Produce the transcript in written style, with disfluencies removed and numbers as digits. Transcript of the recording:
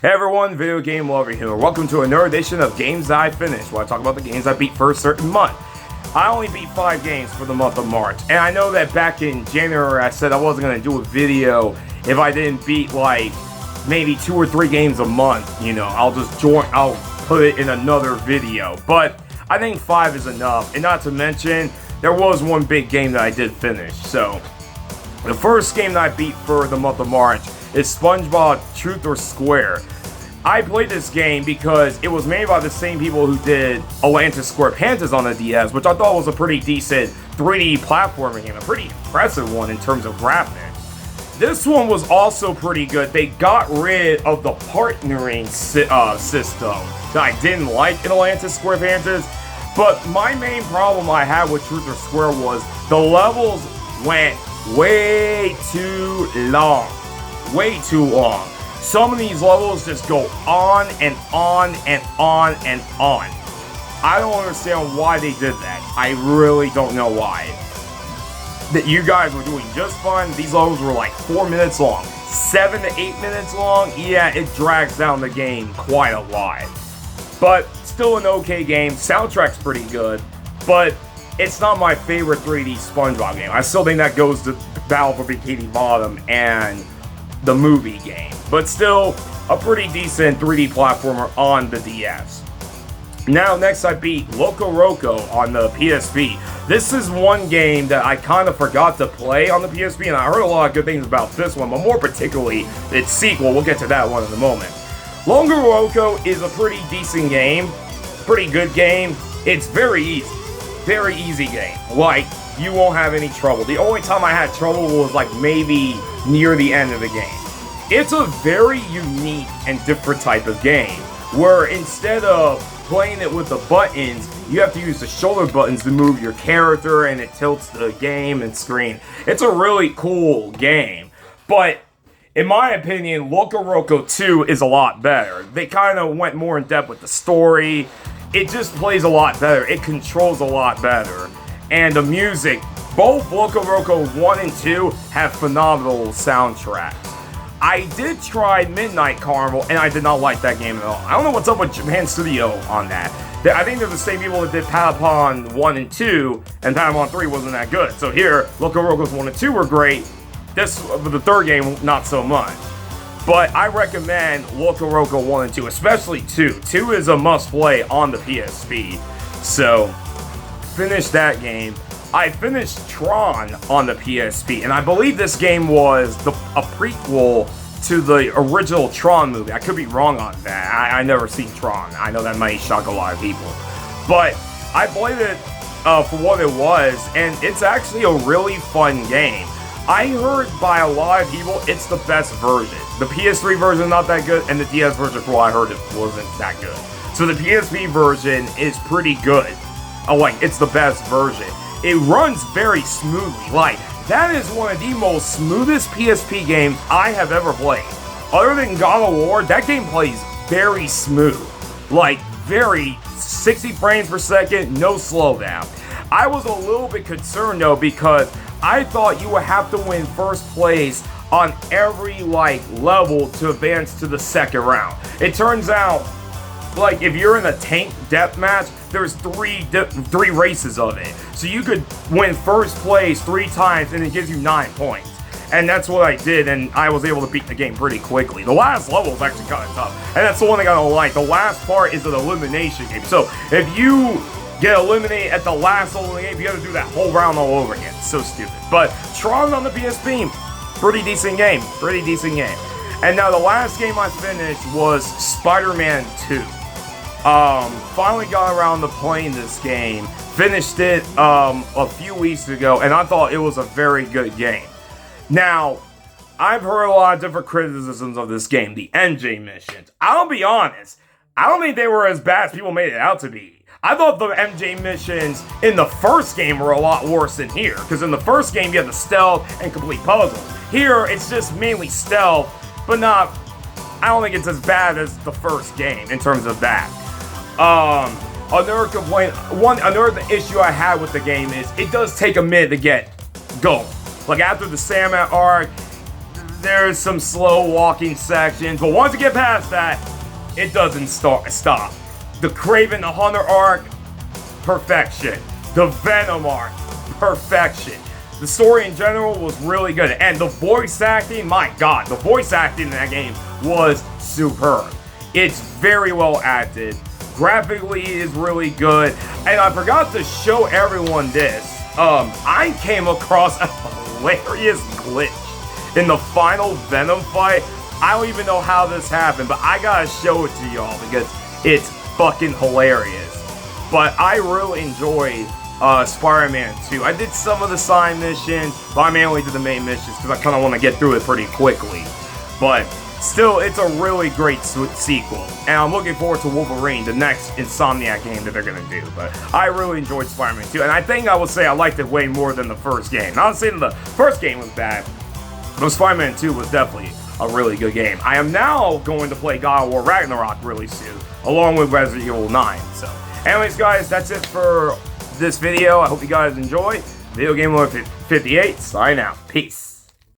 Hey everyone, Video Game Lover here. Welcome to another edition of Games I Finished, where I talk about the games I beat for a certain month. I only beat 5 games for the month of March, and I know that back in January I said I wasn't going to do a video if I didn't beat like maybe 2 or 3 games a month. You know, I'll put it in another video. But I think 5 is enough, and not to mention, there was one big game that I did finish. So, the first game that I beat for the month of March is SpongeBob Truth or Square. I played this game because it was made by the same people who did Atlantis SquarePants on the DS, which I thought was a pretty decent 3D platforming game, a pretty impressive one in terms of graphics. This one was also pretty good. They got rid of the partnering system that I didn't like in Atlantis SquarePants, but my main problem I had with Truth or Square was the levels went way too long. Way too long. Some of these levels just go on and on and on and on. I don't understand why they did that. I really don't know why. That you guys were doing just fine. These levels were like 4 minutes long. 7 to 8 minutes long. Yeah, it drags down the game quite a lot. But still an okay game. Soundtrack's pretty good. But it's not my favorite 3D SpongeBob game. I still think that goes to Battle for Bikini Bottom and the movie game, but still a pretty decent 3D platformer on the DS. Now, next I beat Locoroco on the PSP. This is one game that I kind of forgot to play on the PSP, and I heard a lot of good things about this one, but more particularly its sequel. We'll get to that one in a moment. Locoroco is a pretty decent game, pretty good game. It's very easy game. Like, you won't have any trouble. The only time I had trouble was like maybe near the end of the game. It's a very unique and different type of game, where instead of playing it with the buttons, you have to use the shoulder buttons to move your character, and it tilts the game and screen. It's a really cool game, but in my opinion, Locoroco 2 is a lot better. They kind of went more in depth with the story. It just plays a lot better. It controls a lot better. And the music, both Locoroco 1 and 2 have phenomenal soundtracks. I did try Midnight Carnival, and I did not like that game at all. I don't know what's up with Japan Studio on that. I think they're the same people that did Patapon 1 and 2, and Patapon 3 wasn't that good. So here, Locorocos 1 and 2 were great. This, the third game, not so much. But I recommend Locoroco 1 and 2, especially 2. 2 is a must-play on the PSP. So, finish that game. I finished Tron on the PSP, and I believe this game was a prequel to the original Tron movie. I could be wrong on that. I never seen Tron. I know that might shock a lot of people. But I played it for what it was, and it's actually a really fun game. I heard by a lot of people it's the best version. The PS3 version not that good, and the DS version, for what I heard, it wasn't that good. So the PSP version is pretty good. Oh, like, it's the best version. It runs very smoothly. Like, that is one of the most smoothest PSP games I have ever played. Other than God of War, that game plays very smooth. Like, very 60 frames per second, no slowdown. I was a little bit concerned, though, because I thought you would have to win first place on every, like, level to advance to the second round. It turns out, like, if you're in a tank deathmatch, there's three races of it. So you could win first place 3 times, and it gives you 9 points. And that's what I did, and I was able to beat the game pretty quickly. The last level is actually kind of tough, and that's the one thing I don't like. The last part is an elimination game. So if you get eliminated at the last level of the game, you have to do that whole round all over again. It's so stupid. But Tron on the PSP, pretty decent game. And now the last game I finished was Spider-Man 2. Finally got around to playing this game. Finished it a few weeks ago, and I thought it was a very good game. Now, I've heard a lot of different criticisms of this game. The MJ missions. I'll be honest, I don't think they were as bad as people made it out to be. I thought the MJ missions in the first game were a lot worse than here, because in the first game you had the stealth and complete puzzles. Here, it's just mainly stealth, but not, I don't think it's as bad as the first game in terms of that. Another issue I had with the game is it does take a minute to get going. Like, after the Sandman arc, there's some slow walking sections, but once you get past that, it doesn't stop. The Kraven the Hunter arc, perfection. The Venom arc, perfection. The story in general was really good, and the voice acting, my god, the voice acting in that game was superb. It's very well acted, graphically is really good, and I forgot to show everyone this. I came across a hilarious glitch in the final Venom fight. I don't even know how this happened, but I gotta show it to y'all because it's fucking hilarious. But I really enjoyed Spider-Man 2. I did some of the side missions, but I mainly did the main missions because I kind of want to get through it pretty quickly. But still, it's a really great sequel, and I'm looking forward to Wolverine, the next Insomniac game that they're going to do. But I really enjoyed Spider-Man 2, and I think I would say I liked it way more than the first game. Not saying the first game was bad, but Spider-Man 2 was definitely a really good game. I am now going to play God of War Ragnarok really soon, along with Resident Evil 9. So, anyways, guys, that's it for this video. I hope you guys enjoy. Video Game Lord 58, sign out. Peace.